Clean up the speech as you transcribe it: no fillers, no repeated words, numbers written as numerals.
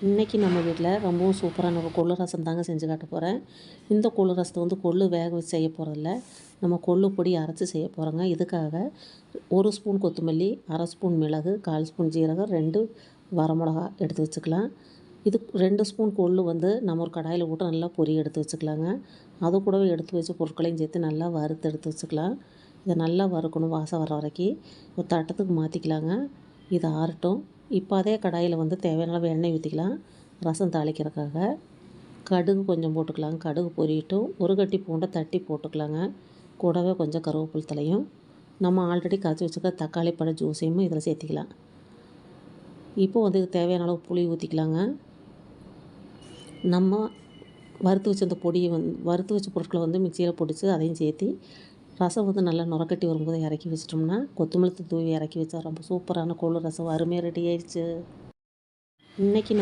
இன்றைக்கி நம்ம வீட்டில் ரொம்பவும் சூப்பரான ஒரு கொள்ளு ரசம் தாங்க செஞ்சு காட்ட போகிறேன். இந்த கொள்ளு ரசத்தை வந்து கொள்ளு வேக வச்சு செய்ய போகிறதில்ல, நம்ம கொள்ளு பொடி அரைச்சி செய்ய போகிறோங்க. இதுக்காக 1 ஸ்பூன் கொத்தமல்லி, 1/2 ஸ்பூன் மிளகு, 1/4 ஸ்பூன் ஜீரகம், 2 வரமிளகா எடுத்து வச்சுக்கலாம். இது 2 ஸ்பூன் கொள்ளு வந்து நம்ம ஒரு கடாயில் போட்டு நல்லா பொரி எடுத்து வச்சுக்கலாங்க. அது கூடவே எடுத்து வச்ச பொருட்களையும் சேர்த்து நல்லா வறுத்து எடுத்து வச்சுக்கலாம். இதை நல்லா வறுக்கணும், வாசம் வர வரைக்கும். ஒரு தட்டத்துக்கு மாற்றிக்கலாங்க. இது ஆறட்டும். இப்போ அதே கடாயில் வந்து தேவையான அளவு எண்ணெய் ஊற்றிக்கலாம். ரசம் தாளிக்கிறதுக்காக கடுகு கொஞ்சம் போட்டுக்கலாங்க. கடுகு பொரியட்டும். ஒரு கட்டி பூண்டை தட்டி போட்டுக்கலாங்க. கூடவே கொஞ்சம் கருவேப்பிலை தலையும் நம்ம ஆல்ரெடி கரைச்சி வச்சுருக்க தக்காளி பழ ஜூஸையும் இதில் சேர்த்திக்கலாம். இப்போ வந்து இது தேவையான அளவு புளி ஊற்றிக்கலாங்க. நம்ம வறுத்து வச்ச அந்த பொடியை வறுத்து வச்ச பொருட்களை வந்து மிக்சியில் பொடிச்சு அதையும் சேர்த்து ரசம் வந்து நல்லா நுரக்கட்டி வரும்போது இறக்கி வச்சிட்டோம்னா கொத்தமல்லி தூவி இறக்கி வச்சா ரொம்ப சூப்பரான கொள்ளு ரசம் அருமையாக ரெடி ஆயிடுச்சு. இன்றைக்கி